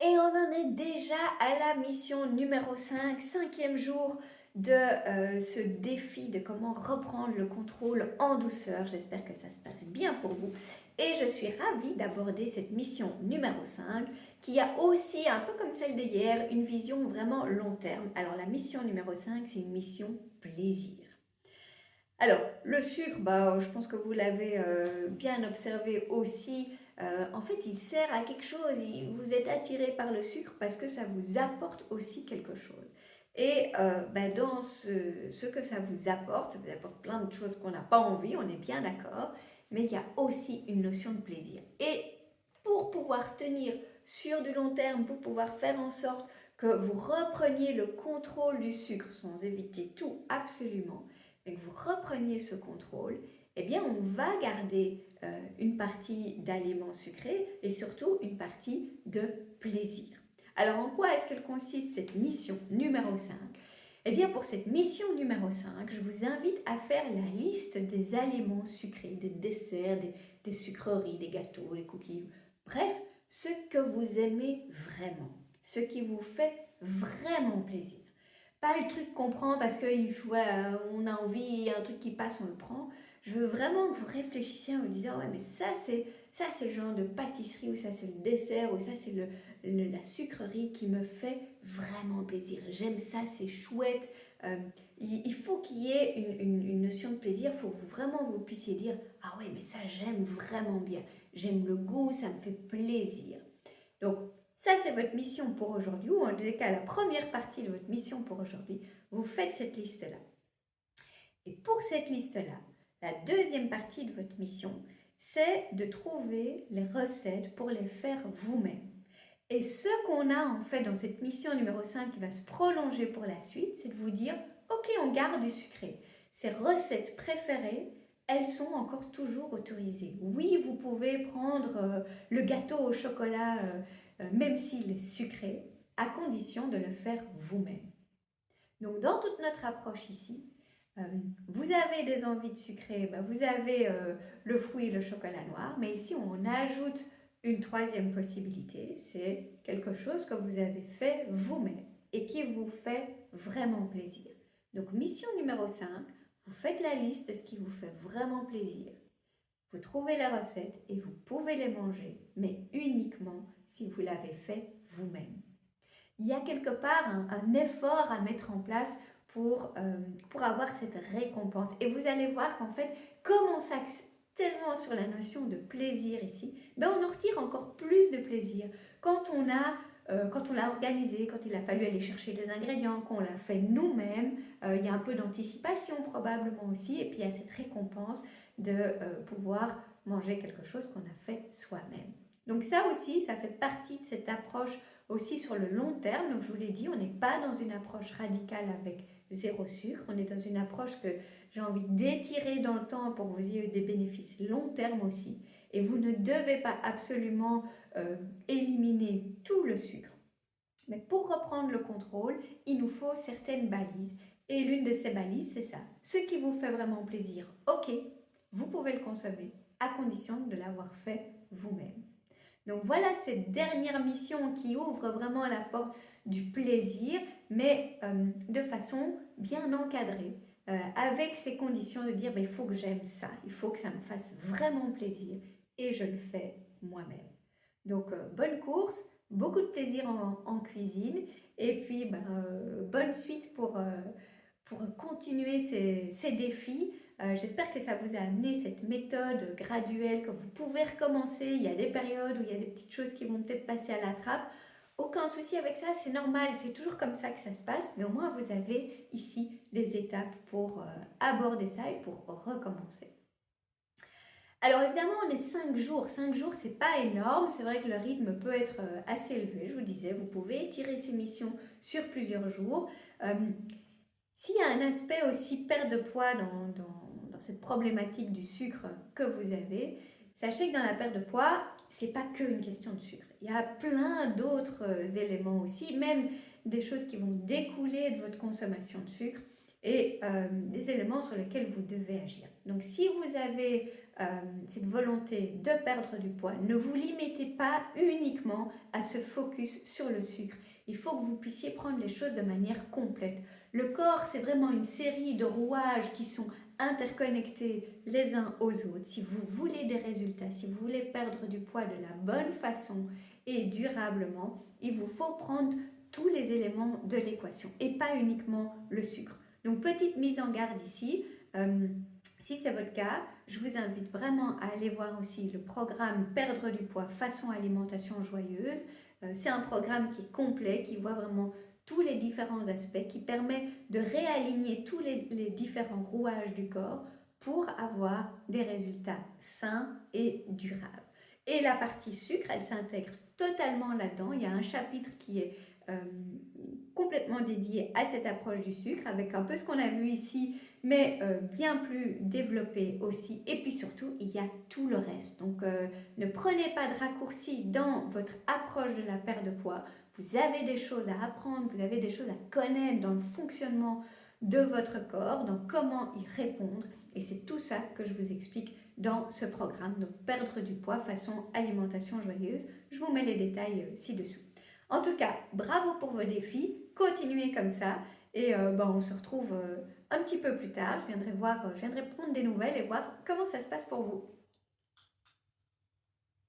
Et on en est déjà à la mission numéro 5, cinquième jour de ce défi de comment reprendre le contrôle en douceur. J'espère que ça se passe bien pour vous. Et je suis ravie d'aborder cette mission numéro 5 qui a aussi, un peu comme celle d'hier, une vision vraiment long terme. Alors la mission numéro 5, c'est une mission plaisir. Alors, le sucre, je pense que vous l'avez bien observé aussi. En fait, il sert à quelque chose. Vous êtes attiré par le sucre parce que ça vous apporte aussi quelque chose. Et dans ce que ça vous apporte plein de choses qu'on n'a pas envie, on est bien d'accord, mais il y a aussi une notion de plaisir. Et pour pouvoir tenir sur du long terme, pour pouvoir faire en sorte que vous repreniez le contrôle du sucre sans éviter tout absolument, et que vous repreniez ce contrôle, eh bien on va garder une partie d'aliments sucrés et surtout une partie de plaisir. Alors en quoi est-ce qu'elle consiste cette mission numéro 5? Eh bien pour cette mission numéro 5, je vous invite à faire la liste des aliments sucrés, des desserts, des sucreries, des gâteaux, des cookies, bref, ce que vous aimez vraiment, ce qui vous fait vraiment plaisir. Pas le truc qu'on prend parce qu'on a envie, il y a un truc qui passe, on le prend. Je veux vraiment que vous réfléchissiez en vous disant, ouais, mais ça c'est le genre de pâtisserie, ou ça c'est le dessert, ou ça c'est la sucrerie qui me fait vraiment plaisir. J'aime ça, c'est chouette. Euh, il faut qu'il y ait une notion de plaisir, il faut que vraiment vous puissiez dire, ah ouais, mais ça j'aime vraiment bien. J'aime le goût, ça me fait plaisir. Donc, ça, c'est votre mission pour aujourd'hui, ou en tout cas la première partie de votre mission pour aujourd'hui. Vous faites cette liste-là. Et pour cette liste-là, la deuxième partie de votre mission, c'est de trouver les recettes pour les faire vous-même. Et ce qu'on a en fait dans cette mission numéro 5 qui va se prolonger pour la suite, c'est de vous dire, ok, on garde du sucré. Ces recettes préférées, elles sont encore toujours autorisées. Oui, vous pouvez prendre le gâteau au chocolat, même s'il est sucré, à condition de le faire vous-même. Donc dans toute notre approche ici, euh, vous avez des envies de sucré, vous avez le fruit et le chocolat noir, mais ici on ajoute une troisième possibilité, c'est quelque chose que vous avez fait vous-même et qui vous fait vraiment plaisir. Donc mission numéro 5, vous faites la liste de ce qui vous fait vraiment plaisir. Vous trouvez les recettes et vous pouvez les manger, mais uniquement si vous l'avez fait vous-même. Il y a quelque part un effort à mettre en place pour avoir cette récompense. Et vous allez voir qu'en fait, comme on s'axe tellement sur la notion de plaisir ici, on en retire encore plus de plaisir. Quand on l'a organisé, quand il a fallu aller chercher des ingrédients, qu'on l'a fait nous-mêmes, il y a un peu d'anticipation probablement aussi, et puis il y a cette récompense de pouvoir manger quelque chose qu'on a fait soi-même. Donc ça aussi, ça fait partie de cette approche aussi sur le long terme. Donc je vous l'ai dit, on n'est pas dans une approche radicale avec zéro sucre, on est dans une approche que j'ai envie d'étirer dans le temps pour que vous ayez des bénéfices long terme aussi. Et vous ne devez pas absolument éliminer tout le sucre. Mais pour reprendre le contrôle, il nous faut certaines balises. Et l'une de ces balises, c'est ça. Ce qui vous fait vraiment plaisir, ok, vous pouvez le consommer, à condition de l'avoir fait vous-même. Donc voilà cette dernière mission qui ouvre vraiment la porte du plaisir, mais de façon bien encadrée, avec ces conditions de dire il faut que j'aime ça, il faut que ça me fasse vraiment plaisir et je le fais moi-même. Donc bonne course, beaucoup de plaisir en cuisine et puis bonne suite pour continuer ces défis. J'espère que ça vous a amené cette méthode graduelle, que vous pouvez recommencer. Il y a des périodes où il y a des petites choses qui vont peut-être passer à la trappe. Aucun souci avec ça, c'est normal, c'est toujours comme ça que ça se passe, mais au moins vous avez ici les étapes pour aborder ça et pour recommencer. Alors évidemment, on est 5 jours. 5 jours, c'est pas énorme. C'est vrai que le rythme peut être assez élevé. Je vous disais, vous pouvez étirer ces missions sur plusieurs jours. S'il y a un aspect aussi perte de poids dans cette problématique du sucre que vous avez, sachez que dans la perte de poids, c'est pas que une question de sucre. Il y a plein d'autres éléments aussi, même des choses qui vont découler de votre consommation de sucre et des éléments sur lesquels vous devez agir. Donc si vous avez cette volonté de perdre du poids, ne vous limitez pas uniquement à se focus sur le sucre. Il faut que vous puissiez prendre les choses de manière complète. Le corps, c'est vraiment une série de rouages qui sont interconnectés les uns aux autres. Si vous voulez des résultats, si vous voulez perdre du poids de la bonne façon et durablement, il vous faut prendre tous les éléments de l'équation et pas uniquement le sucre. Donc, petite mise en garde ici. Si c'est votre cas, je vous invite vraiment à aller voir aussi le programme Perdre du poids façon alimentation joyeuse. C'est un programme qui est complet, qui voit vraiment tous les différents aspects, qui permet de réaligner tous les différents rouages du corps pour avoir des résultats sains et durables. Et la partie sucre, elle s'intègre totalement là-dedans. Il y a un chapitre qui est complètement dédié à cette approche du sucre, avec un peu ce qu'on a vu ici, mais bien plus développé aussi. Et puis surtout, il y a tout le reste. Donc, ne prenez pas de raccourcis dans votre approche de la perte de poids. Vous avez des choses à apprendre, vous avez des choses à connaître dans le fonctionnement de votre corps, dans comment y répondre. Et c'est tout ça que je vous explique dans ce programme, donc perdre du poids façon alimentation joyeuse. Je vous mets les détails ci-dessous. En tout cas, bravo pour vos défis, continuez comme ça et on se retrouve un petit peu plus tard. Je viendrai prendre des nouvelles et voir comment ça se passe pour vous.